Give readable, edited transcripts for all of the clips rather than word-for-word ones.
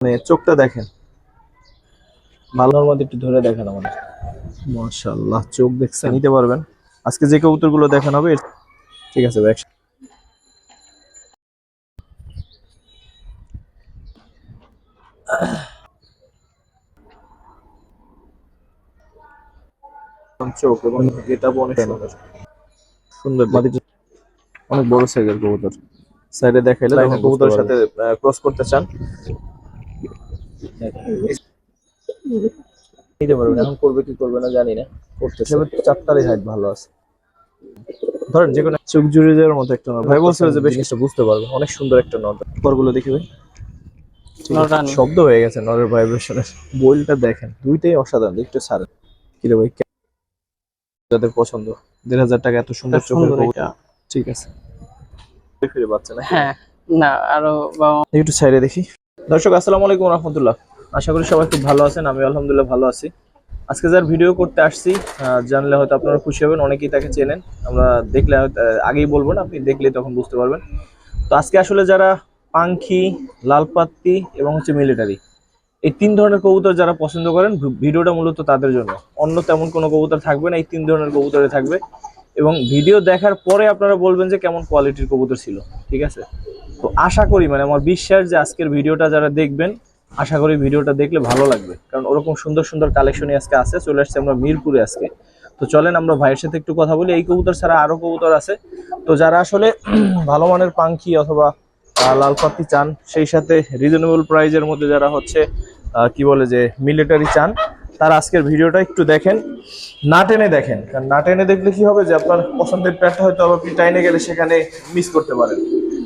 মানে চোখটা দেখেন, ভালোর মধ্যে একটু ধরে দেখেন আমাদের। মাশাআল্লাহ, চোখ দেখছেন, নিতে পারবেন। আজকে যে কবুতরগুলো দেখানো হবে ঠিক আছে ভাই, চোখ এবং এটা অনেক সুন্দর সুন্দর মাদিটা অনেক বড় সাইজের কবুতর। সাইডে দেখাইলে তখন কবুতরের সাথে ক্রস করতে চান নিতে পারবেন। এখন করবে কি করবে না জানি না, করতেছে। চারটারই হাইট ভালো আছে, ধরেন যে কোনো চোখ জুড়ে যাওয়ার মতো একটা নট। ভাই বলছিল যে বেশ কিছু বুঝতে পারবে, অনেক সুন্দর একটা নট। পরগুলো দেখি ভাই, ঠিক আছে, শব্দ হয়ে গেছে নরের ভাইব্রেশনের। বইলটা দেখেন, দুইটাই অসাধারণ। একটু ছাড়েন কিরে ভাই, যাদের পছন্দ 1,500 টাকা এত সুন্দর চোখের কবুতর, ঠিক আছে ফিরে পাচ্ছে না। হ্যাঁ, না আরো একটু সাইডে দেখি। দর্শক আসসালামু আলাইকুম রাহমাতুল্লাহ, আশা করি সবাই খুব ভালো আছেন। আমি আলহামদুলিল্লাহ ভালো আছি। আজকে যার ভিডিও করতে আসছি, জানলে হয়তো আপনারা খুশি হবেন, অনেকেই তাকে চেনেন। আমরা দেখলে আগেই বলবো না, আপনি দেখলে তখন বুঝতে পারবেন। তো আজকে আসলে যারা পাঙ্খি, লালপাত্তি এবং হচ্ছে মিলিটারি, এই তিন ধরনের কবুতর যারা পছন্দ করেন, ভিডিওটা মূলত তাদের জন্য। অন্য তেমন কোনো কবুতর থাকবে না, এই তিন ধরনের কবুতরে থাকবে। এবং ভিডিও দেখার পরে আপনারা বলবেন যে কেমন কোয়ালিটির কবুতর ছিল, ঠিক আছে? তো আশা করি, মানে আমার বিশ্বাস যে আজকের ভিডিওটা যারা দেখবেন, আশা করি ভিডিওটা দেখলে ভালো লাগবে, কারণ ওরকম সুন্দর সুন্দর কালেকশনই আজকে আছে। চলে আসছে আমরা মিরপুরে আজকে। তো চলেন আমরা ভাইয়ের সাথে একটু কথা বলি। এই কবুতর ছাড়া আরো কবুতর আছে। তো যারা আসলে ভালো মানের পাঙ্খি অথবা লাল পাত্তি চান, সেই সাথে রিজনেবল প্রাইজের মধ্যে যারা হচ্ছে কি বলে যে মিলিটারি চান, তার আজকের ভিডিওটা একটু দেখেন, না টেনে দেখেন। কারণ না টেনে দেখলে কি হবে যে আপনার পছন্দের প্যাডটা হয়তো আপনি টাইনে গেলে সেখানে মিস করতে পারেন।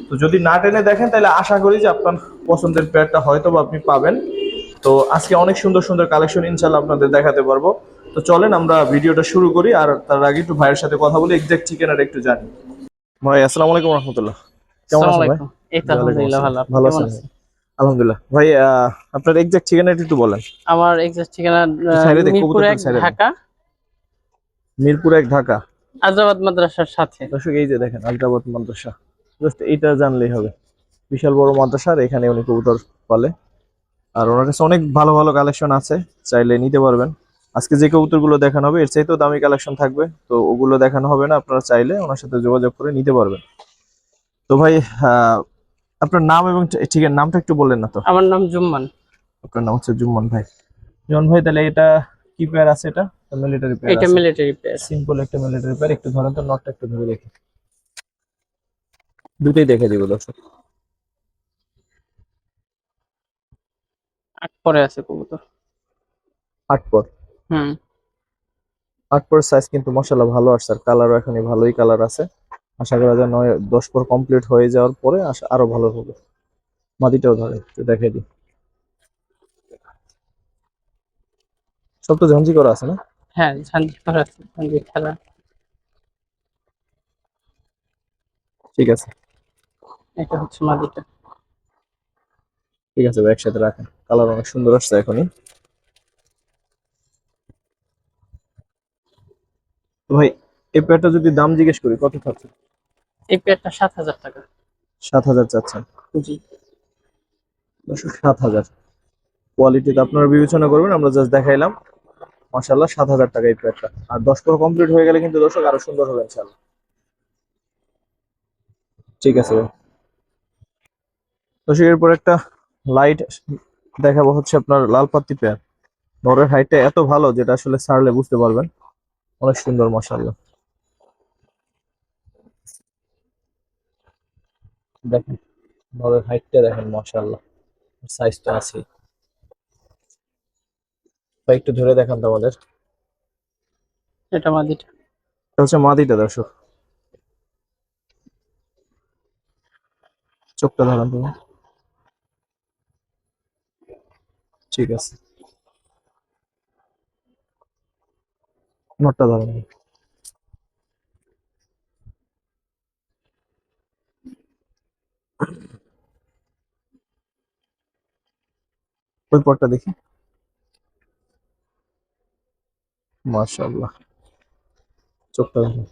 তো যদি না টেনে দেখেন তাহলে আশা করি যে আপনার পছন্দের প্যাডটা হয়তো বা আপনি পাবেন। তো আজকে অনেক সুন্দর সুন্দর কালেকশন ইনশাল্লাহ আপনাদের দেখাতে পারবো। তো চলেন আমরা ভিডিওটা শুরু করি, আর তার আগে একটু ভাইয়ের সাথে কথা বলি, এক্সাক্ট ঠিকানাটা একটু জানি। ভাই আসসালামু আলাইকুম রহমতুল্লাহ, কেমন আছেন ভাই? এই তো আলহামদুলিল্লাহ ভালো। আপনি ভালো কেমন আছেন? আছেন? আলহামদুলিল্লাহ ভাই, আপনার এক্সাক্ট ঠিকানাটা একটু বলেন। আমার এক্সাক্ট ঠিকানা সাইডে দেখ, মিরপুর কবুতরটা 1 সাইডে দেন। ঢাকা, মিরপুর 1 ঢাকা, আজরাবাদ মাদ্রাসার সাথে। দর্শক এই যে দেখেন আলতাবাদ মাদ্রাসা, জাস্ট এইটা জানলেই হবে। বিশাল বড় মাদ্রাসা, আর এখানে উনি কবুতর পালে। আর ওনার কাছে অনেক ভালো ভালো কালেকশন আছে, চাইলে নিতে পারবেন। আজকে যে কবুতরগুলো দেখানো হবে এর চাইতেও দামি কালেকশন থাকবে, তো ওগুলো দেখানো হবে না। আপনারা চাইলে ওনার সাথে যোগাযোগ করে নিতে পারবেন। তো ভাই, আপনার নাম এবং ঠিক নামটা একটু বললেন না তো। আমার নাম জুম্মান। আপনার নাম হচ্ছে জুম্মান ভাই। জুম্মান ভাই, তাহলে এটা কি পেয়ার আছে? এটা মিলিটারি পেয়ার এটা আছে, মিলিটারি পেয়ার। সিম্পল একটা মিলিটারি পেয়ার। একটু ধরেন তো, নটটা একটু ধরে দেখি, দুটোই দেখে দিব দর্শক। আট পরে আছে কবুতর। 8 পর, হুম। 8 পর সাইজ কিন্তু মাশাআল্লাহ ভালো আসছে, আর কালারও এখনই ভালোই কালার আছে। আশা করা যায় 9-10 পর কমপ্লিট হয়ে যাওয়ার পরে আরো ভালো হবে। মাদিটাও ধরে একটু দেখাই দিই। সব তো ঝাঞ্জি করা আছে না? হ্যাঁ, ঝাঞ্ঝি করা আছে, ঝাঞ্ঝি খেলা। ঠিক আছে, এটা হচ্ছে মাদিটা। ঠিক আছে ভাই, একসাথে রাখেন। কালার অনেক সুন্দর আসছে এখনই। তো ভাই, এই পেয়ারটা যদি দাম জিজ্ঞেস করি কত থাকছে? এই পেয়ারটা 7,000 টাকা। 7,000 চাচ্ছেন? জি। 7,000 কোয়ালিটিতে আপনারা বিবেচনা করবেন, আমরা জাস্ট দেখাইলাম। মাশাআল্লাহ, 7,000 টাকা এই পেয়ারটা। আর 10 পর কমপ্লিট হয়ে গেলে কিন্তু দর্শক আরো সুন্দর হবে ইনশাআল্লাহ। ঠিক আছে ভাই। দর্শক এরপর একটা লাইট দেখাবো, হচ্ছে আপনার লাল পাত্তি পেয়ার। নরের হাইটটা এত ভালো যেটা আসলে ছাড়লে বুঝতে পারবেন, অনেক সুন্দর মাশাআল্লাহ। দেখেন নরের হাইটটা দেখেন মাশাআল্লাহ, সাইজটা আছে। ভাই একটু ধরে দেখান তো আমাদের। এটা মাদিটা। এটা হচ্ছে মাদিটা দর্শক, চোখটা ধরান তুমি। ঠিক আছে, নটটা ধরান। ওই পরটা দেখি, মাশাআল্লাহ, চোখটা ধরান।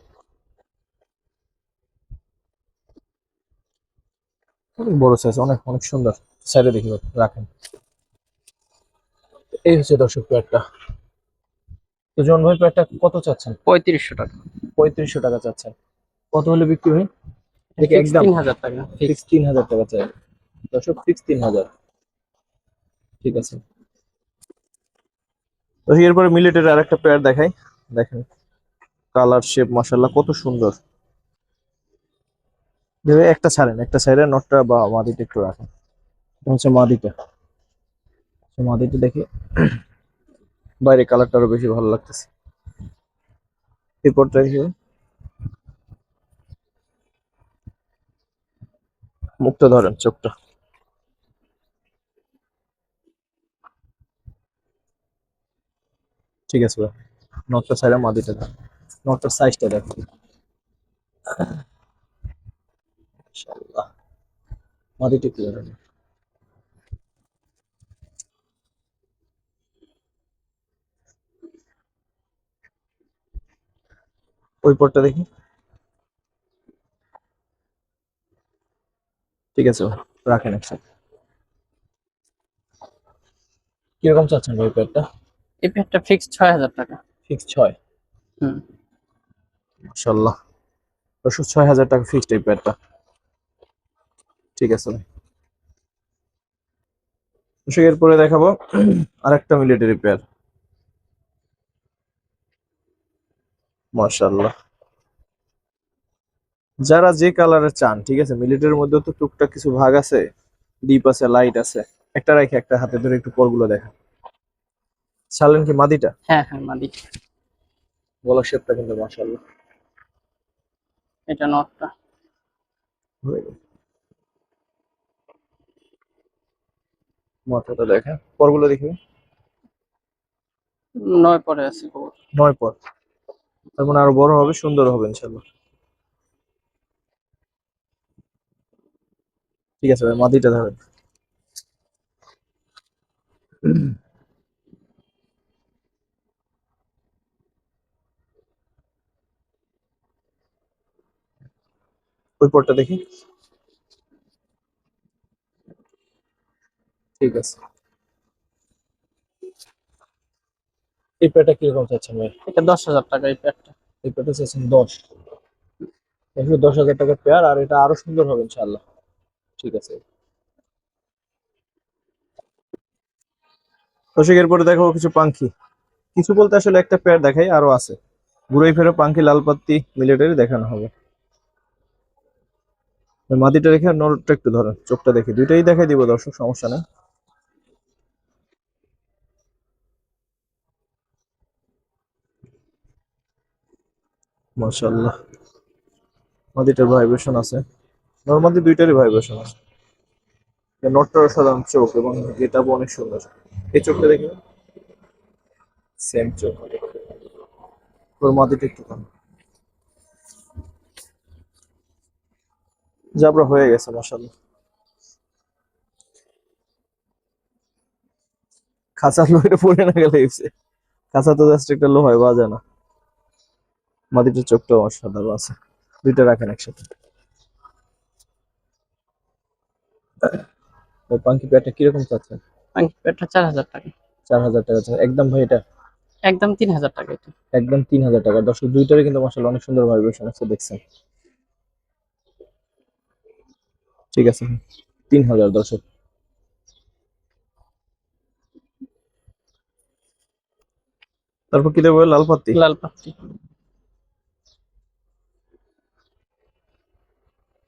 অনেক বড় সাইজ, অনেক অনেক সুন্দর। সাইডে দেখি, রাখেন। এই হচ্ছে দর্শক পেয়ারটা। তো জন ভাই পেয়ারটা কত চাচ্ছেন? 3500 টাকা। 3500 টাকা চাচ্ছেন। কত হলে বিক্রি হয়? দেখি ফিক্স একদম 3000 টাকা ফিক্স ফিক্স। 3000 টাকা চাই দর্শক, ফিক্স 3000। ঠিক আছে। তো এরপরে মিলেটের আরেকটা পেয়ার দেখাই। দেখেন কালার শেপ মাশাআল্লাহ কত সুন্দর। দেখবে একটা ছাড়েন, একটা ছাড়েন, নটটা বা মাদিটা একটু রাখেন। এটা হচ্ছে মাদিটা। তো মাদিটা দেখি বাইরে কালারটা আরো বেশি ভালো লাগতেছে। এরপরটা দেখি মুখটা ধরেন, চোখটা। ঠিক আছে ভাই, নটটা ছাড়া মাদিটা দেখ, নটটার সাইজটা দেখ। মাশাআল্লাহ, মাদিটা কি ধরেন। ওই পরটা দেখি। ঠিক আছে ভাই, রাখেন একসাথে। কিরকম চাচ্ছেন ভাই পেয়ারটা? এই প্যাডটা ফিক্স 6000 টাকা। ফিক্স 6। হুম। মাশাআল্লাহ, 6000 টাকা ফিক্সড এই পেয়ারটা। ঠিক আছে ভাই। দর্শক এরপরে দেখাবো আরেকটা মিলিটারি পেয়ার। মাশাআল্লাহ, যারা যে কালারের চান, ঠিক আছে, মিলিটারির মধ্যে তো টুকটাক কিছু ভাগ আছে, ডিপ আছে, লাইট আছে। একটা রেখে একটা হাতে ধরে একটু পরগুলো দেখা। ছাড়লেন কি মাদিটা? হ্যাঁ হ্যাঁ মাদি। গলার শেপটা কিন্তু মাশাআল্লাহ। এটা নটটা। হয়ে গেল। মাথাটা দেখেন, পরগুলো দেখি। 9 পরে আছে খবর। 9 পর, তার মানে আরো বড় হবে, সুন্দর হবে ইনশাল্লাহ। ঠিক আছে ভাই, মাদিটা ধরেন। ওই পরটা দেখি। ঠিক আছে। এই পেয়ারটা কিরকম চাচ্ছেন ভাই? এটা 10,000 টাকা এই প্যাডটা। এই পেয়ারটা চাচ্ছেন 10। এগুলো 10,000 টাকার পেয়ার, আর এটা আরো সুন্দর হবে ইনশাল্লাহ। ঠিক আছে। দর্শকের পরে দেখাবো কিছু পাখি। কিছু বলতে আসলে একটা পেয়ার দেখাই, আরো আছে। ঘুরে ফেরো পাখি, লাল পাত্তি মিলিটারি দেখানো হবে। ওই মাদিটা রেখে আর নরটা একটু ধরেন, চোখটা দেখে দুইটাই দেখাই দিব দর্শক, সমস্যা নেই। মাশাআল্লাহ, মাদিটার ভাইব্রেশন আছে, নরমাদি দুইটারই ভাইব্রেশন আছে। নটটার সাধারণ চোখ এবং গেটআপ অনেক সুন্দর। এই চোখটা দেখে, সেম চোখ। তোর মাদিটা একটু কম। জাবরা হয়ে গেছে মাশাআল্লাহ। খাঁচা লোহের পড়ে না গেলে হয়েছে। খাঁচা তো জাস্ট একটা লোহায় বাজে না। মাদিটার চোখটাও অসাধারণ আছে। দুইটা রাখেন একসাথে। ওই পাঙ্কি পেয়ারটা কিরকম চাচ্ছেন? প্যাডটা 4000 টাকা। 4,000 টাকা চাচ্ছেন একদম ভাই এটা? একদম 3000 টাকা এটা। একদম 3,000 টাকা। দর্শক দুইটারই কিন্তু মাশাআল্লাহ অনেক সুন্দর ভাইব্রেশন আছে, দেখছেন। ঠিক আছে, 3,000 দর্শক। তারপর কি দেবো? লাল পাত্তি। লাল পাত্রি।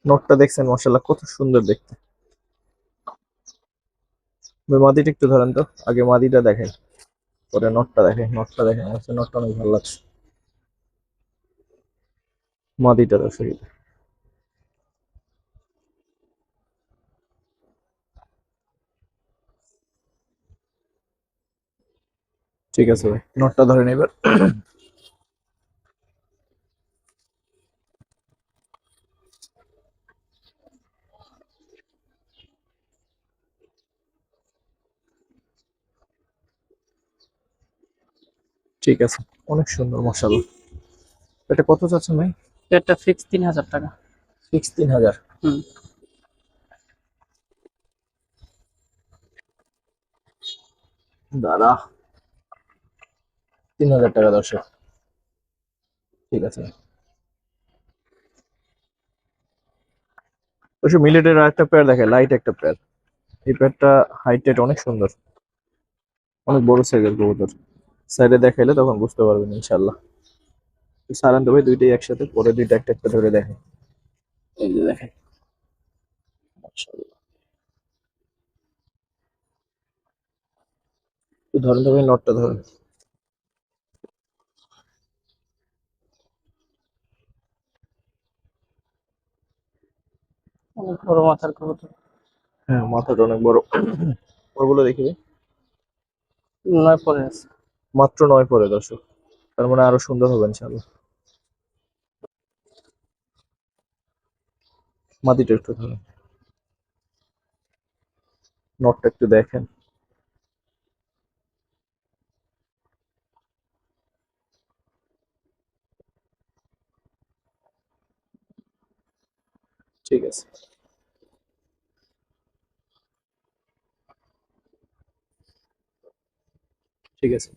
নটটা দেখছেন মাশাআল্লাহ কত সুন্দর দেখতে। ভাই মাদিটা একটু ধরেন তো, আগে মাদিটা দেখেন, পরে নটটা দেখেন। নটটা দেখেন, আমার কাছে নটটা অনেক ভালো লাগছে। মাদিটা দর্শক এটা। ঠিক আছে ভাই, নটটা ধরেন এবার। ঠিক আছে, অনেক সুন্দর মাশাআল্লাহ। এটা কত চাচ্ছেন ভাই? প্যাডটা ফিক্স 3000 টাকা। ফিক্স 3,000। হুম। দাঁড়া, 3000 টাকা দর্শক। ঠিক আছে, অবশ্য মিলেটের আর একটা পেয়ার দেখে, লাইট একটা পেয়ার। এই পেয়ারটা হাইট টাইট অনেক সুন্দর, অনেক বড় সাইজের কবুতর। সাইডে দেখাইলে তখন বুঝতে পারবেন ইনশাল্লাহ। সারান তো ভাই দুইটাই একসাথে, পরে দুইটা একটা একটা ধরে দেখেন। এই যে দেখেন, মাশাআল্লাহ। একটু ধরেন তো ভাই, নটটা ধরেন। অনেক বড় মাথার কবুতর। হ্যাঁ, মাথাটা অনেক বড়। ওগুলো দেখি, 9 পরে আছে। মাত্র 9 পরে দর্শক, তার মানে আরো সুন্দর হবে ইনশাল্লাহ। মাটিটা একটু ধরেন, নটটা একটু দেখেন। ঠিক আছে, ঠিক আছে।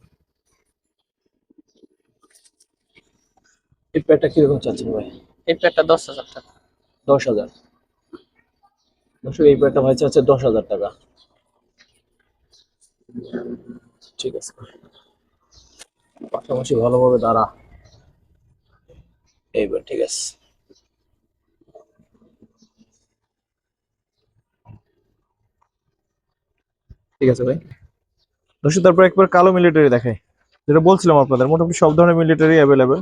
এই প্যাডটা কিরকম চাচ্ছেন ভাই? এই প্যাডটা 10,000 টাকা। 10,000। দর্শক এই প্যাডটা ভাই চাচ্ছে 10,000 টাকা। ঠিক আছে, পাশাপাশি ভালোভাবে দাঁড়া। এইবার ঠিক আছে, ঠিক আছে ভাই। দর্শক তারপর একবার কালো মিলিটারি দেখাই, যেটা বলছিলাম আপনাদের মোটামুটি সব ধরনের মিলিটারি অ্যাভেলেবেল,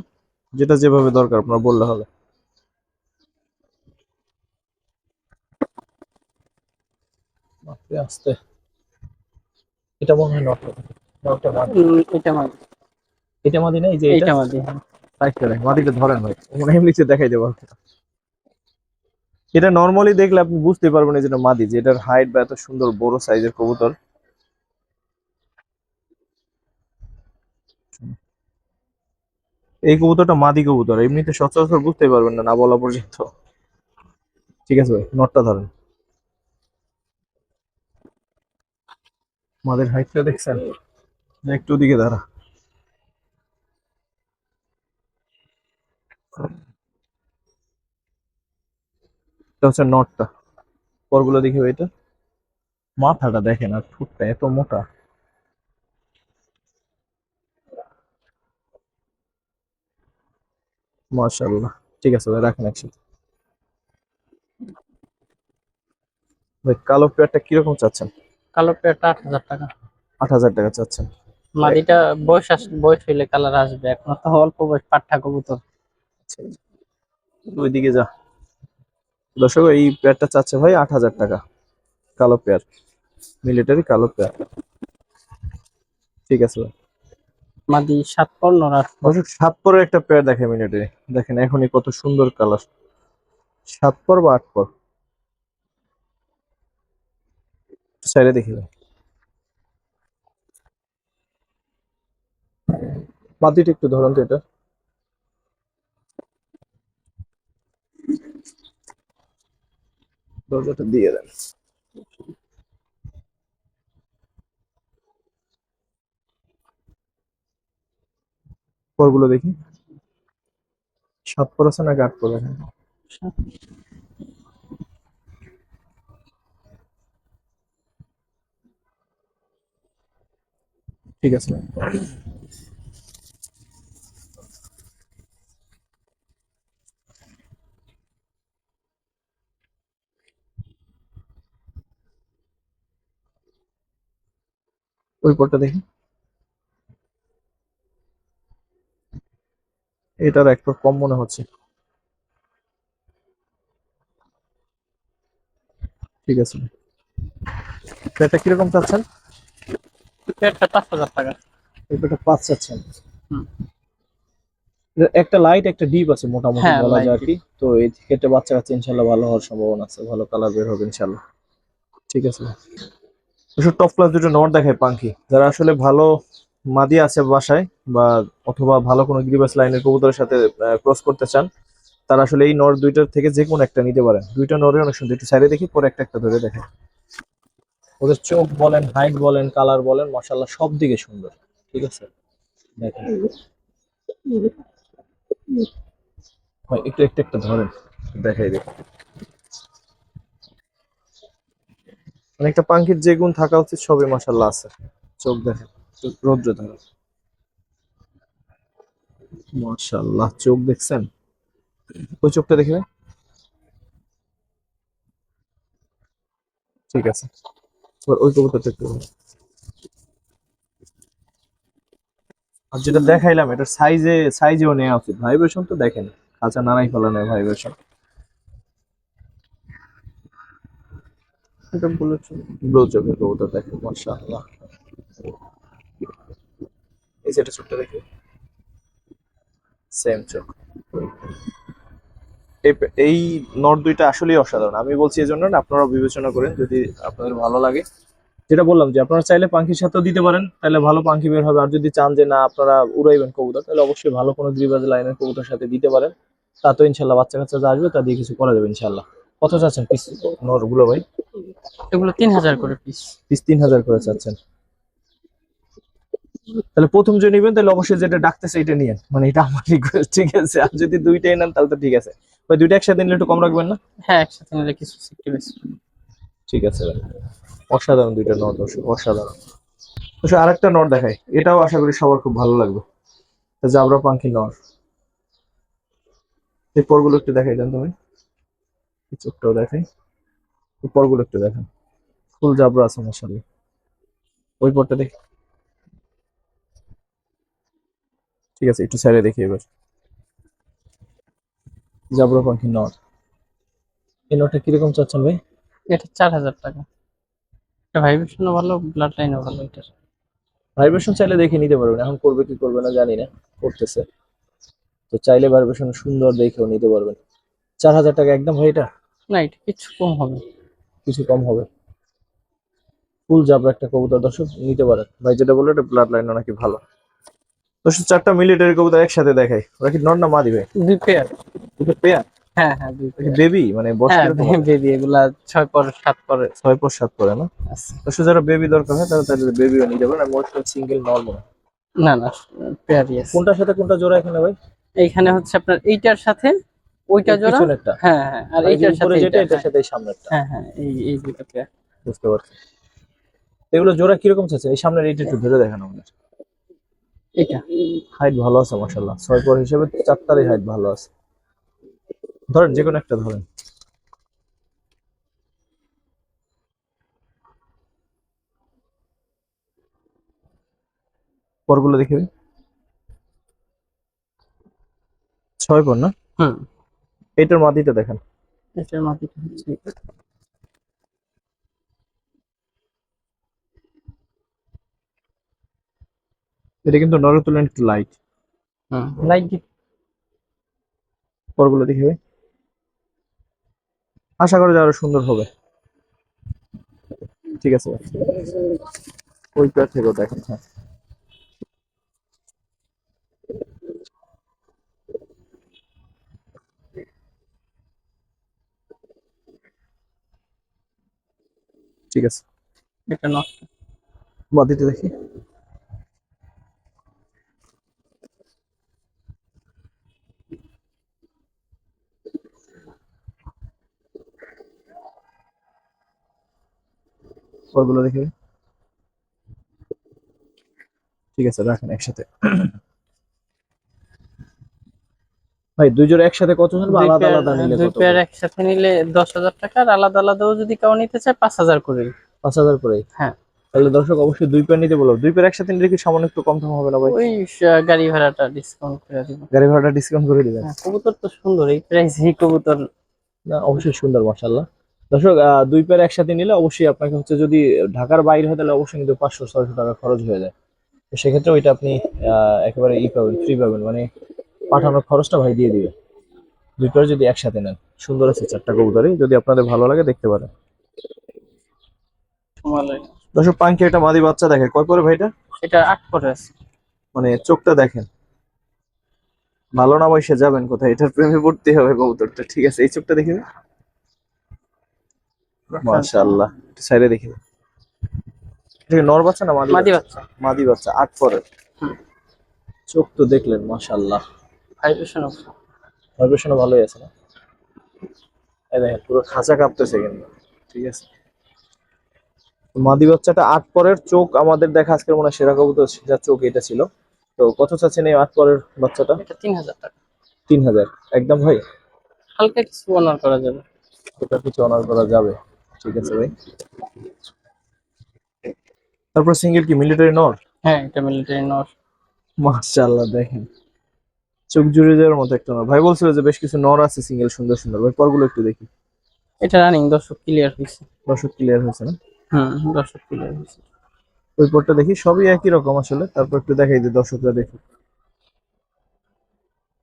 যেটা যেভাবে দরকার আপনার বললে হবে। আস্তে আস্তে, এটা মনে হয় নট, নটটা মাদি। এটা মাদি। এটা মাদি না, এই যে এটা এইটা মাদি, হ্যাঁ। সাইজটা দেখ, মাদিটা ধরেন ভাই, মনে হয় এমনিতে দেখাই দেবো। এটা নর্মালি দেখলে আপনি বুঝতে পারবেন না যেটা মাদি, যে এটার হাইট বা এত সুন্দর বড় সাইজের কবুতর। এই কবুতরটা মাদি কবুতর, এমনিতে সচরাচর বুঝতে পারবেন না, না বলা পর্যন্ত। ঠিক আছে ভাই, নটটা ধরেন। মাদের হাইটটা দেখছেন? না, একটু দিকে দাঁড়া। এটা হচ্ছে নটটা, পরগুলো দেখি ভাই। এটা মাথাটা দেখেন আর ঠোঁটটা এত মোটা, মাশাআল্লাহ। ঠিক আছে ভাই, রাখেন একসাথে। ভাই কালো পেয়ারটা কিরকম চাচ্ছেন? কালো প্যাডটা 8,000 টাকা। 8,000 টাকা চাচ্ছেন। মাদিটা বয়স হইলে কালার আসবে, এখন তো অল্প বয়স পাঠা কবুতর। আচ্ছা, ওইদিকে যা। দর্শক এই পেয়ারটা চাচ্ছে ভাই 8,000 টাকা, কালো পেয়ার, মিলিটারি কালো পেয়ার। ঠিক আছে ভাই। মাদি 7 পর, নর 8 পর। দর্শক 7 পরের একটা পেয়ার দেখে মিলিটারি, দেখেন এখনই কত সুন্দর কালার। 7 পর বা 8 পর, সাইডে দেখি ভাই। মাটিটা একটু ধরুন তো, এটা দরজাটা দিয়ে দেন। পরগুলো দেখি, 7 পর আছে নাকি 8 পর দেখেন। ঠিক আছে ভাই। ওই পরটা দেখি, এটার একটু কম মনে হচ্ছে। ঠিক আছে, এটা কিরকম চাচ্ছেন? প্যাডটা 5,000 টাকা। এটা 5 চাচ্ছেন। হুম। এটার একটা লাইট একটা ডিপ আছে মোটামুটি হ্যাঁ, বলা যায় লাইট আর কি। তো এই ক্ষেত্রে বাচ্চা কাচ্চা ইনশাল্লাহ ভালো হওয়ার সম্ভাবনা আছে, ভালো কালার বের হবে ইনশাল্লাহ। ঠিক আছে, এসব টপ ক্লাস দুটো নট দেখায় পাঙ্কি, যারা আসলে ভালো মাদি আছে বাসায়, বা অথবা ভালো কোনো গিরিবাস লাইনের কবুতরের সাথে ক্রস করতে চান, তারা আসলে এই নর দুইটার থেকে যে কোনো একটা নিতে পারেন। দুইটা নরে অনেক সুন্দর, একটু সাইডে দেখি, পরে একটা একটা ধরে দেখেন। ওদের চোখ বলেন, হাইট বলেন, কালার বলেন, মাশাআল্লাহ সব দিকে সুন্দর। ঠিক আছে, দেখেন ভাই একটু একটু একটা ধরেন, দেখাই দিই। মানে একটা পাখির যে গুণ থাকা উচিত সবই মাশাআল্লাহ আছে। চোখ দেখেন, চোখ রৌদ্র ধরে, মাশাআল্লাহ চোখ দেখছেন? ওই চোখটা দেখবে। ঠিক আছে, এবার ওই কবুতরটা একটু ধরুন। আর যেটা দেখাইলাম এটা সাইজেও নেওয়া উচিত, ভাইব্রেশন তো দেখেন, খাঁচা নাড়াই ফেলানো ভাইব্রেশন। এটা বলেছেন ব্লু চোখের কবুতর দেখেন, মাশাআল্লাহ। এই যে এটা চোখটা দেখে, সেম চোখ। এই নট দুইটা আসলেই অসাধারণ, আমি বলছি এই জন্য না, আপনারা বিবেচনা করেন যদি আপনাদের ভালো লাগে। যেটা বললাম যে আপনারা চাইলে পাখির সাথেও দিতে পারেন, তাহলে ভালো পাখি বের হবে। আর যদি চান যে না আপনারা উড়াইবেন কবুতর, তাহলে অবশ্যই ভালো কোনো গ্রিবাজ লাইনের কবুতর সাথে দিতে পারেন। তা তো ইনশাল্লাহ বাচ্চা কাচ্চা যা আসবে তা দিয়ে কিছু করা যাবে ইনশাল্লাহ। কত চাচ্ছেন পিস নর গুলো ভাই? এগুলো 3000 করে পিস। পিস 3000 করে চাচ্ছেন? তাহলে প্রথম যে নিবেন তাহলে অবশ্যই যেটা ডাকতেছে এটা নিয়েন, মানে এটা আমার রিকোয়েস্ট, ঠিক আছে? আর যদি দুইটাই নেন তাহলে তো ঠিক আছে ভাই, দুইটা একসাথে নিলে একটু কম রাখবেন না? হ্যাঁ, একসাথে নিলে কিছু একটু বেশি। ঠিক আছে ভাই, অসাধারণ দুইটা নর দর্শক, অসাধারণ। দর্শক আরেকটা নর দেখাই, এটাও আশা করি সবার খুব ভালো লাগবে। জাবরা পাখি নর, এই পরগুলো একটু দেখাই দেন তুমি, এই চোখটাও দেখাই, এই পরগুলো একটু দেখান, ফুল জাবরা আছে মাশাআল্লাহ। ওই পরটা দেখি, ঠিক আছে একটু সাইডে দেখি এবার। জাবরা পাখি নর, এই নরটা কিরকম চাচ্ছেন ভাই? এটা 4000 টাকা। এটা ভাইব্রেশনও ভালো, ব্লাড লাইনও ভালো এটার। ভাইব্রেশন চাইলে দেখে নিতে পারবেন, এখন করবে কি করবে না জানি না, করতেছে তো চাইলে ভাইব্রেশন সুন্দর দেখেও নিতে পারবেন। 4000 টাকা একদম ভাই এটা? না, এটা কিছু কম হবে। কিছু কম হবে? ফুল জাবরা একটা কবুতর দর্শক, নিতে পারেন ভাই, যেটা বললো এটা ব্লাড লাইন নাকি ভালো। দর্শক চারটা মিলিটারি কবুতর একসাথে দেখাই, ওরা কি নর না মা দিবে? দুই পেয়ার। দুটো পেয়ার? হ্যাঁ হ্যাঁ, দুই পেয়ার। বেবি মানে বয়স হ্যাঁ, কিরকম হবে? বেবি এগুলা 6 পর 7 পরে 6 পর 7 পরে না? আছে। দর্শক যারা বেবি দরকার হয় তারা তাহলে বেবিও নিতে পারেন, আর মোস্ট সিঙ্গেল নর্মাল। না না, পেয়ারই আছে। কোনটার সাথে কোনটা জোড়া এখানে ভাই? এইখানে হচ্ছে আপনার এইটার সাথে ওইটা এই জোড়া। পিছনেরটা? হ্যাঁ হ্যাঁ, আর আর এই যে এইটার সাথে উপরে যেটা, এইটা। এটার সাথে এই সামনেরটা? হ্যাঁ হ্যাঁ, এই দুটো পেয়ার। বুঝতে পারছি। এগুলো জোড়া কিরকম চাচ্ছে? এই সামনের এইটা একটু ধরে দেখানো আমাদের। এটা হাইট ভালো আছে মাশাআল্লাহ, 6 পর হিসেবে চারটারই হাইট ভালো আছে। ধরেন যে কোনো একটা ধরেন। পরগুলো দেখি ভাই। 6 পর না? হুম, এটার মাদিটা দেখেন। এটার মাটিটা হচ্ছে এটা কিন্তু নরের তুলনায় একটু লাইট। লাইট। পরগুলো দেখি ভাই, আশা করি যে আরো সুন্দর হবে। ঠিক আছে ভাই, ওই পেয়ার থেকেও দেখেন। হ্যাঁ ঠিক আছে, এটা নষ্ট। মাদিটা দেখি। পরগুলো দেখি ভাই। ঠিক আছে রাখেন একসাথে। ভাই দুই জোড়া একসাথে কত জানবো, আলাদা আলাদা নিলে দুই কত পেয়ার করে? একসাথে নিলে 10,000 টাকা, আর আলাদা আলাদাও যদি কেউ নিতে চায় 5,000 করে। 5000 করে? হ্যাঁ, তাহলে দর্শক অবশ্যই দুই পেয়ার নিতে বলবো, দুই পেয়ার একসাথে নিলে কি সামান্য একটু কম টম হবে না ভাই? ওই গাড়ি ভাড়াটা ডিসকাউন্ট করে দিব। গাড়ি ভাড়াটা ডিসকাউন্ট করে দিবেন? হ্যাঁ, কবুতর তো সুন্দর, এই প্রাইস এই কবুতর। না অবশ্যই সুন্দর মাশাআল্লাহ। দর্শক দুই পেয়ার একসাথে নিলে অবশ্যই আপনাকে হচ্ছে, যদি ঢাকার বাইরে হয় তাহলে অবশ্যই কিন্তু 500-600 টাকা খরচ হয়ে যায়। তো সেক্ষেত্রে ওইটা আপনি একেবারে পাবেন, ফ্রি পাবেন, মানে পাঠানোর খরচটা ভাই দিয়ে দিবে। দুই পেয়ার যদি একসাথে নেন, সুন্দর আছে চারটা কবুতরই, যদি আপনাদের ভালো লাগে দেখতে পারেন। দর্শক পাঙ্কি একটা মাদি বাচ্চা দেখে, কয় পরে ভাইটা? এটা 8 পরে আছে। মানে চোখটা দেখেন, ভালো না বয়সে যাবেন কোথায়, এটার প্রেমে পড়তে হবে কবুতরটা। ঠিক আছে এই চোখটা দেখে, মাশাআল্লাহ একটু সাইডে দেখি। এটা কি নর বাচ্চা না মাদি মাদি বাচ্চা? বাচ্চা। মাদি বাচ্চা 8 পরের। হুম। চোখ তো দেখলেন মাশাআল্লাহ, ভাইব্রেশন অফ। ভাইব্রেশনও ভালোই আছে না? এই দেখেন পুরো খাঁচা কাঁপতেছে কিন্তু। ঠিক আছে, মাদি বাচ্চাটা 8 পরের, চোখ আমাদের দেখা আজকের মনে হয় সেরা কবুতর যা চোখ এটা ছিল। তো কত চাচ্ছেন এই 8 পরের বাচ্চাটা? এটা 3000 টাকা। 3000 একদম ভাই? হালকা কিছু অনার করা যাবে। এটা কিছু অনার করা যাবে। ঠিক আছে ভাই। তারপর সিঙ্গেল কি মিলিটারি নর? হ্যাঁ, এটা মিলিটারি নর। মাশাআল্লাহ দেখেন, চোখ জুড়ে যাওয়ার মতো একটা নর। ভাই বলছিল যে বেশ কিছু নর আছে সিঙ্গেল সুন্দর সুন্দর, ভাই পরগুলো একটু দেখি। এটা রানিং, দর্শক ক্লিয়ার হয়েছে। দর্শক ক্লিয়ার হয়েছে না? দর্শক ক্লিয়ার হয়েছে। ওই পরটা দেখি, সবই একই রকম আসলে, তারপর একটু দেখাই যে দর্শকরা দেখি।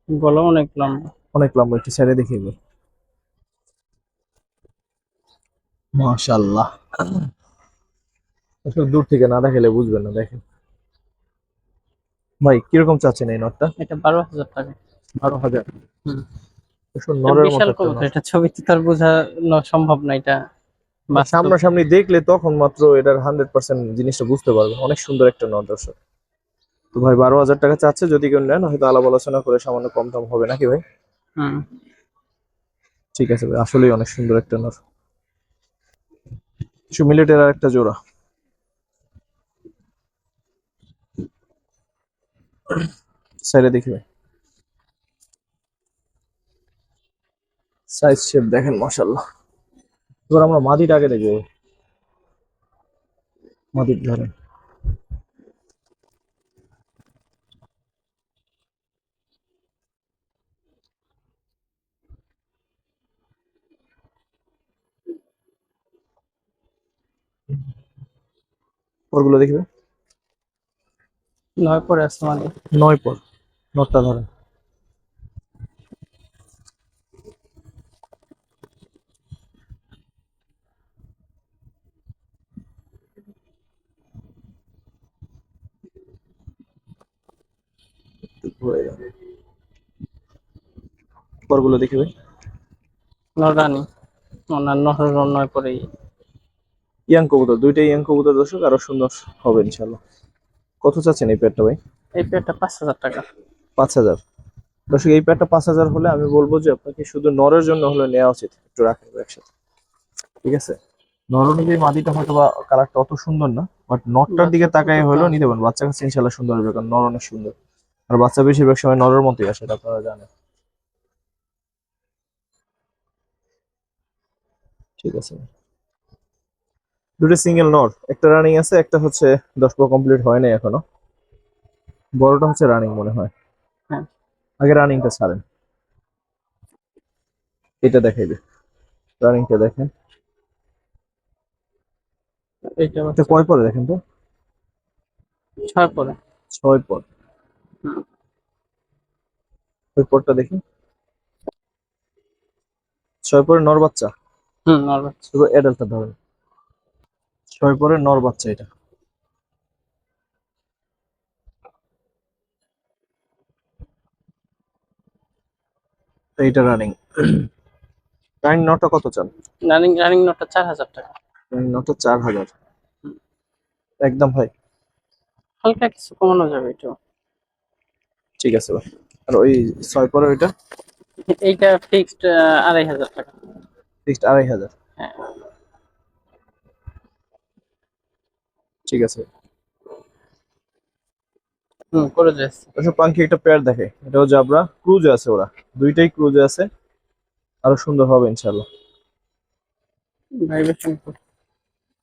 গলা অনেক লম্বা। অনেক লম্বা, একটু ছেড়ে দেখি এবার। মাশাআল্লাহ, আসলে দূর থেকে না দেখালে বুঝবেন না। দেখেন ভাই কিরকম চাচ্ছেন এই নটটা? এটা 12,000 টাকা। 12,000? হুম। আসলে এটা নরের মতো বিশাল একটা কবুতর, নর। এটা ছবিতে তো আর বোঝানো সম্ভব না, এটা বাস্তব। সামনাসামনি দেখলে তখন মাত্র এটার 100% জিনিসটা বুঝতে পারবে। অনেক সুন্দর একটা নর দর্শক। তো ভাই 12,000 টাকা চাচ্ছে, যদি কেউ নেন হয়তো আলাপ আলোচনা করে সামান্য কম টম হবে নাকি ভাই? হুম। ঠিক আছে ভাই, আসলেই অনেক সুন্দর একটা নর। কিছু মিলিটের আর একটা জোড়া। সাইডে দেখি ভাই, সাইজ শেপ দেখেন মাশাআল্লাহ। এবার আমরা মাদিটা আগে দেখবো। মাদির ধরেন, পরগুলো দেখবে। 9 পরে আছে মানে। 9 পর, নটটা ধরেন। একটু ঘুরে যান। পরগুলো দেখি ভাই। নর রানিং, অন্যান্য 9 পরেই। ইয়াং কবুতর, দুইটাই ইয়াং কবুতর দর্শক, আরো সুন্দর হবে ইনশাল্লাহ। কত চাচ্ছেন এই পেয়ারটা ভাই? এই পেয়ারটা 5,000 টাকা। 5,000? দর্শক এই পেয়ারটা 5,000 হলে আমি বলবো যে আপনাকে শুধু নরের জন্য হলে নেওয়া উচিত, একটু রাখেন একসাথে। ঠিক আছে, নর অনুযায়ী মাদিটা হয়তো বা কালারটা অত সুন্দর না, বাট নটটার দিকে বাচ্চা তাকাই কবুতরটা হলেও নিতে আছে। পারেন। বাচ্চা কাছে ইনশাল্লাহ সুন্দর হবে, কারণ নর অনেক সুন্দর। আর বাচ্চা বেশিরভাগ সময় নরের মতোই আসে, এটা আপনারা জানেন। ঠিক আছে, দুটো সিঙ্গেল নর, একটা রানিং আছে, একটা হচ্ছে 10 পর কমপ্লিট হয় নাই এখনো। বড়টা হচ্ছে রানিং মনে হয়। হ্যাঁ, আগে রানিংটা ছাড়েন, এটা দেখাইবে। রানিংটা দেখেন, এইটা এটা বাচ্চা কয় পরে দেখেন তো? 6 পরে। 6 পর। হুম। ওই পরটা দেখি, 6 পরে নর বাচ্চা। নর বাচ্চা। শুধু অ্যাডাল্টটা ধরেন। 6 পরে নর বাচ্চা এটা। এইটা রানিং। রানিং নটা কত চান? রানিং রানিং নটটা 4,000 টাকা। রানিং নটা 4,000 হুম। একদম ভাই? হালকা কিছু কমানো যাবে এটা। ঠিক আছে ভাই। আর ওই 6 পরে ওইটা এইটা ফিক্সড 2,500 টাকা। ফিক্সড 2,500? হ্যাঁ। ঠিক আছে। করে যাচ্ছে। ওসব পাঙ্কি একটা পেয়ার দেখে, এটাও জাবরা, ক্রুজে আছে ওরা, দুইটাই ক্রুজে আছে, আরো সুন্দর হবে ইনশাল্লাহ। ভাইব্রেশন।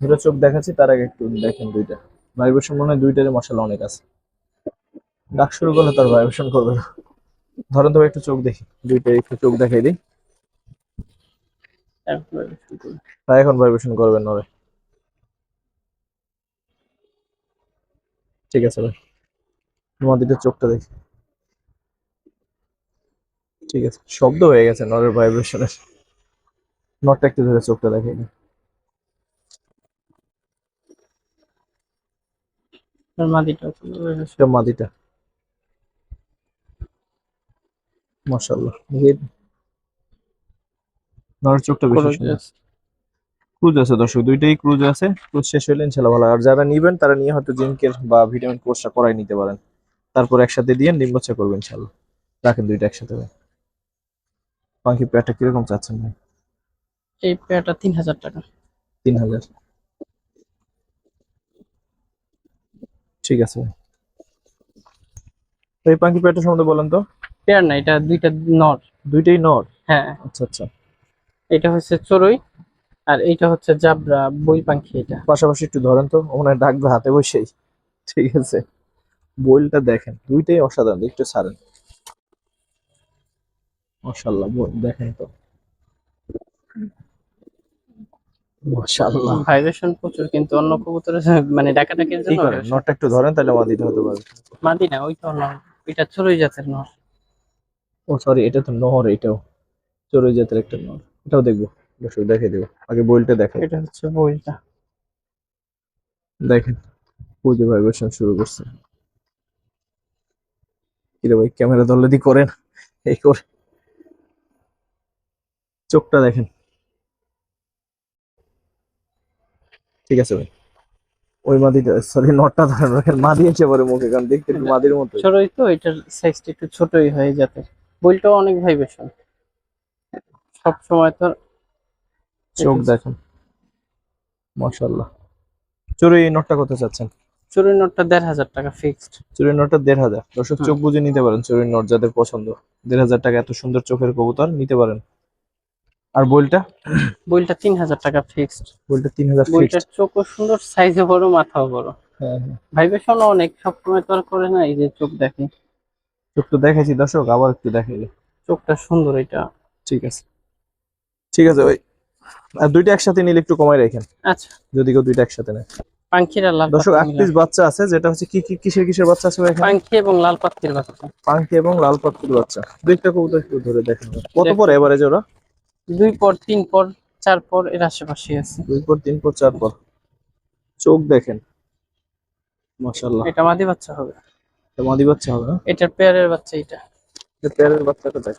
দুটো চোখ দেখাচ্ছি, তার আগে একটু দেখেন দুইটা। ভাইব্রেশন মনে হয় দুইটারই মশলা অনেক আছে। ডাক শুরু করলে তার ভাইব্রেশন করবে না। ধরেন তো একটু চোখ দেখি, দুইটাই একটু চোখ দেখাই দিই। তাই এখন ভাইব্রেশন করবেন নরে। ঠিক আছে ভাই, তোমার দুটো চোখটা দেখি। ঠিক আছে, শব্দ হয়ে গেছে নরের ভাইব্রেশনের। নটটা একটু ধরে চোখটা দেখাই দিই। মাদিটা এটা মাদিটা, মাশাআল্লাহ। নরের চোখটা বেশি করে সুন্দর। যাচ্ছে। ক্রুজ আছে দর্শক, দুইটাই ক্রুজ আছে। ক্রুজ শেষ হলে ইনশাল্লাহ ভালো হয়। আর যারা নিবেন তারা নিয়ে হয়তো জিঙ্কের বা ভিটামিন কোর্সটা করাই নিতে পারেন, তারপর একসাথে দিয়ে ডিম বাচ্চা করবেন ইনশাল্লাহ। রাখেন দুইটা একসাথে ভাই। পাখি পেয়ারটা কিরকম চাচ্ছেন ভাই? এই পেয়ারটা 3000 টাকা। 3000, ঠিক আছে ভাই। তো এই পাখি পেয়ারটা সম্বন্ধে বলেন তো। পেয়ার না, এটা দুইটা নর। দুইটাই নর? হ্যাঁ, আচ্ছা আচ্ছা। এটা হচ্ছে চড়ুই আর এইটা হচ্ছে জাবরা বই পাখি। এটা পাশাপাশি একটু ধরেন তো, ওখানে ডাকবে হাতে বসেই। ঠিক আছে, বোলটা দেখেন, দুইটাই অসাধারণ, একটু ছাড়েন। মাশাআল্লাহ, বোল দেখেন তো, মাশাআল্লাহ। ভাইব্রেশন প্রচুর, কিন্তু অন্য কবুতরের মানে ডাকাডাকির কি জন্য করেন, vibration নটটা একটু করতেছে। ধরেন তাহলে মাদিটা হতে পারে। মাদি না, ওইটা নর। এটা চড়ুই জাতের নর। ও সরি, এটা তো নর, এটাও চড়ুই জাতের একটা নর। এটাও দেখবো দর্শক, দেখে দেবো, আগে বোলটা দেখেন। এটা হচ্ছে বইটা। দেখেন, পুজো ভাইব্রেশন শুরু করছে। কিরে ভাই, ক্যামেরা ধরলে দি করেন, এই করে। চোখটা দেখেন। ঠিক আছে ভাই, ওই মাদিটা সরি নটটা ধরেন, ওখানে মাদি এসে পরে মুখে, কারণ দেখতে একটু মাদির মতো। চড়ুই তো এটার সাইজটা একটু ছোটই হয় জাতের। বইটাও অনেক ভাইব্রেশন সব সময় তো। চোখ দেখেন, মাশাআল্লাহ। চড়ুই এই নটটা কত চাচ্ছেন? চড়ুই নটটা 1500 টাকা ফিক্সড। চড়ুই নটটা 1500 দর্শক, চোখ বুঝে নিতে পারেন। চড়ুই নট যাদের পছন্দ, 1500 টাকা এত সুন্দর চোখের কবুতর নিতে পারেন। আর বোলটা? বইটা 3000 টাকা ফিক্সড। বোলটা 3000 ফিক্সড। বইটার চোখও সুন্দর, সাইজও বড়, মাথাও বড়। হ্যাঁ হ্যাঁ, ভাইব্রেশনও অনেক, সবসময় তো আর করে না, এই যে চোখ দেখে। চোখ তো দেখাইছি দর্শক, আবার একটু দেখাইলে। চোখটা সুন্দর এটা। ঠিক আছে, ঠিক আছে ভাই। আর দুইটা একসাথে নিলে একটু কমাই রাখেন, আচ্ছা, যদি কেউ দুইটা একসাথে নেয়। পাঙ্খির আর লাল দর্শক, পাত্তি 8 মিলা। পিস বাচ্চা আছে, যেটা হচ্ছে কি কি কিসের কিসের বাচ্চা আছে ভাই এখানে? পাঙ্খি এবং লাল পাত্তির বাচ্চা। পাঙ্কি এবং লাল পাত্তুর বাচ্চা। দুইটা কবুতর একটু ধরে দেখেন, কত দেখ, পরে এভারেজ ওরা? 2 পর 3 পর 4 পর এর আশেপাশে আছে। 2 পর 3 পর 4 পর। চোখ দেখেন, মাশাআল্লাহ। এটা মাদি বাচ্চা হবে। এটা মাদি বাচ্চা হবে না? এটার পেয়ারের বাচ্চা এটা। এটা পেয়ারের বাচ্চাটা দেখ।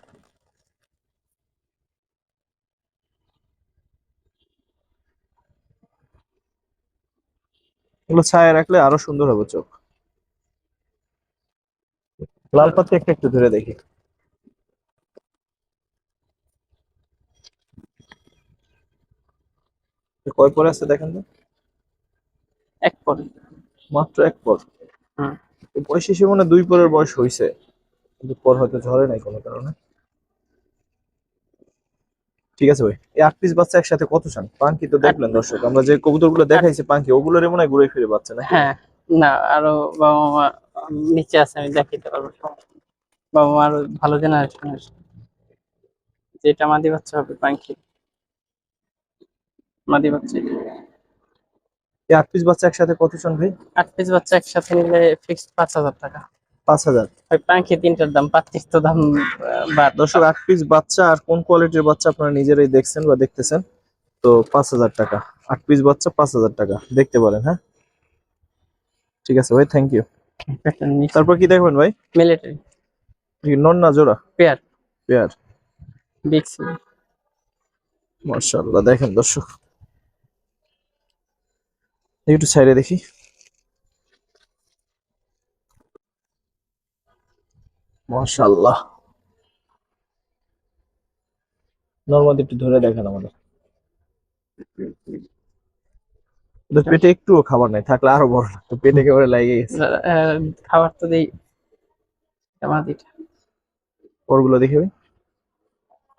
এগুলো ছায়া রাখলে আরো সুন্দর হবে চোখ। লাল পাতি একটা একটু ধরে দেখি। এটা কয় পরে আছে দেখেন তো। এক পর। মাত্র 1 পর। হুম। এই বয়স হিসেবে মনে হয় 2 পরের বয়স হয়েছে, কিন্তু পর হয়তো ঝরে নাই কোনো কারণে। ঠিক আছে ভাই, এই 8 পিস বাচ্চা একসাথে কত চান? পাঙ্কি তো দেখলেন দর্শক, আমরা যে কবুতরগুলো দেখাইছি পাঙ্কি, ওগুলোর মনে হয় ঘুরে ফিরে বাচ্চা নাকি? হ্যাঁ, না আরো বাবা মা নিচে আছে, আমি দেখাতে পারবো। বাবা মা আরো ভালো জেনারেশনের। যেটা মাদি বাচ্চা হবে পাঙ্খি, মাদি বাচ্চা এটা। এই 8 পিস বাচ্চা একসাথে কত চান ভাই? 8 পিস বাচ্চা একসাথে নিলে ফিক্সড 5000 টাকা। 5000। ওই পাঙ্খি তিনটার দাম, পাত্তির তো দাম বাড়। দর্শক, 8 পিস বাচ্চা আর কোন কোয়ালিটির বাচ্চা আপনারা নিজেরাই দেখছেন বা দেখতেছেন। তো 5000 টাকা, 8 পিস বাচ্চা 5000 টাকা, দেখতে পারেন। হ্যাঁ, ঠিক আছে ভাই, থ্যাংক ইউ। তারপর কি দেখবেন ভাই? মিলিটারি কি নন না জোড়া? Pair, pair. Big C. মাশাআল্লাহ, দেখেন দর্শক, একটু সাইডে দেখি। মাশাআল্লাহ, নরমাল একটু ধরে দেখেন আমাদের। ওদের পেটে একটুও খাবার নাই, থাকলে আরো বড় লাগতো, পেটে একেবারে লাগিয়ে গেছে। খাবার তো দেই মাদিটা। ওরগুলো দেখে ভাই।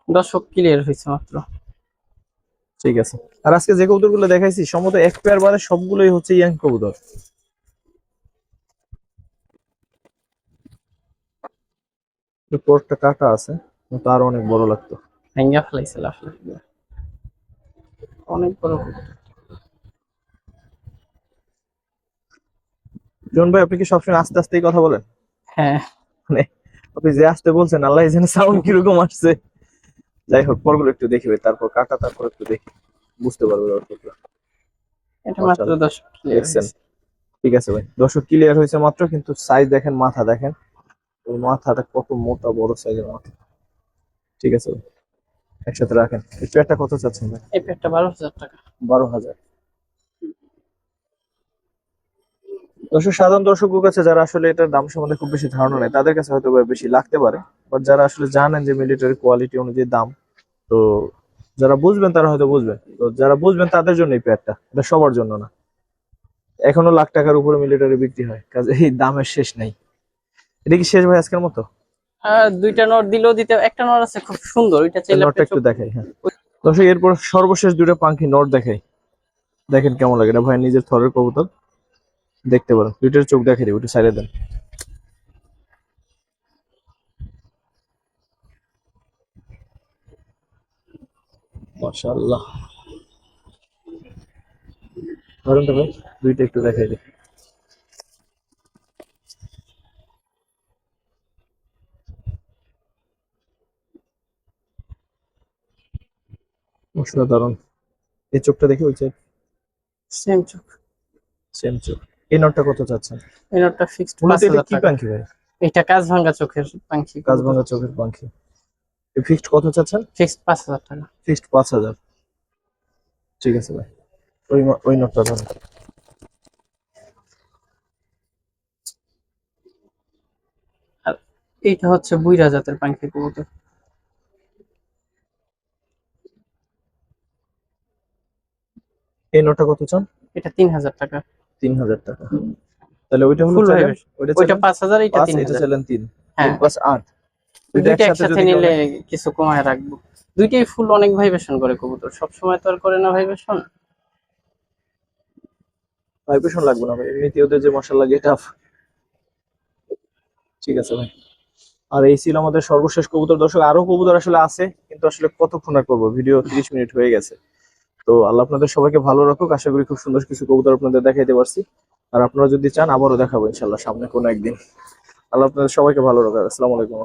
দর্শক ক্লিয়ার হয়েছে মাত্র। ঠিক আছে। আর আজকে যে কবুতরগুলো দেখাইছি সম্ভবত এক পেয়ার বাদে সবগুলোই হচ্ছে ইয়াং কবুতর। কোটটা কাটা আছে, তো আরো অনেক বড় লাগতো। ভেঙ্গা ফেলাইছে আসলে, অনেক বড়। জন ভাই, আপনি কি সবসময় আস্তে আস্তেই কথা বলেন? হ্যাঁ, মানে আপনি যে আসতে বলছেন, আল্লাহ জানে সাউন্ড কিরকম আসছে। যাই হোক, পরগুলো একটু দেখি ভাই, তারপর কাটা, তারপর একটু দেখি, বুঝতে পারবে দর্শকরা। এটা মাত্র মাশাআল্লাহ, দর্শক ক্লিয়ার দেখছেন? হয়েছে। ঠিক আছে ভাই, দর্শক ক্লিয়ার হয়েছে মাত্র, কিন্তু সাইজ দেখেন, মাথা দেখেন, ওই মাথাটা কত মোটা, বড় সাইজের মাথা। ঠিক আছে ভাই, একসাথে রাখেন। এই পেয়ারটা কত চাচ্ছেন ভাই? এই পেয়ারটা 12000 টাকা। 12,000। দর্শক, সাধারণ দর্শকের কাছে যারা আসলে এটার দাম সম্বন্ধে খুব বেশি ধারণা নেই তাদের কাছে হয়তো বা বেশি লাগতে পারে, বাট যারা আসলে জানেন যে মিলিটারি কোয়ালিটি অনুযায়ী দাম, তো যারা বুঝবেন তারা হয়তো বুঝবেন, তো যারা বুঝবেন তাদের জন্য এই প্যাডটা, এটা সবার জন্য না। এখনো লাখ টাকার উপরে মিলিটারি বিক্রি হয়, কাজে এই দামের শেষ নাই। এটা কি শেষ ভাই আজকের মতো? আর দুইটা নোট দিলেও দিতে, একটা নোট আছে খুব সুন্দর, ওইটা চাইলে নটটা আপনি একটু দেখাই। হ্যাঁ দর্শক, এরপর সর্বশেষ দুটো পাখি নট দেখাই, দেখেন কেমন লাগে। এটা ভাই নিজের থরের কবুতর, দেখতে পারেন। দুইটার চোখ দেখাই দিই, ওটা সাইডে দেন। মাশাআল্লাহ, ধরেন তো ভাই, দুইটা একটু দেখাই দিই। অসাধারণ। এই চোখটা দেখে ওই সেম চোখ। সেম চোখ। এই নটটা কত চাচ্ছেন? এই নোটটা ফিক্সড মূলত এটা 5,000 কি টাকা। পাখি ভাই? এটা কাজ ভাঙা চোখের পাখি, কাজভাঙা চোখের পাখি। ফিক্সড কত চাচ্ছেন? ফিক্সড 5,000 টাকা। ফিক্সড 5,000। ঠিক আছে ভাই, ওই নোটটা ধরেন। আর এইটা হচ্ছে বুইরা জাতের পাখি কবুতর। এই নোটটা কত চান? এটা 3,000 টাকা। 3,000 টাকা। তাহলে ওইটা হলো ফুল চাইলেন, ভাইবেশন। ওইটা ওইটা চাইলেন 5,000, এটা 5, এটা 3,000। চাইলেন 3। হ্যাঁ, 3 + 8। দুইটা দুইটা একসাথে একসাথে যদি কেউ নিলে নেয়, কিছু কমায় রাখবো। দুইটাই ফুল অনেক ভাইবেশন করে কবুতর, সবসময় তো আর করে না ভাইবেশন। ভাইব্রেশন লাগবে না ভাই, এমনিতে ওদের যে মশলা লাগে এটা। ঠিক আছে ভাই। আর এই ছিল আমাদের সর্বশেষ কবুতর। দর্শক, আরো কবুতর আসলে আছে, কিন্তু আসলে কতক্ষণ আর করবো, ভিডিও 30 মিনিট হয়ে গেছে। তো আল্লাহ আপনাদের সবাইকে ভালো রাখুক, আশা করি খুব সুন্দর কিছু কবুতর আপনাদের দেখাইতে পারছি। আর আপনারা যদি চান আবারও দেখাবো ইনশাল্লাহ সামনে কোনো একদিন। আল্লাহ আপনাদের সবাইকে ভালো রাখুক। আসসালামু আলাইকুম।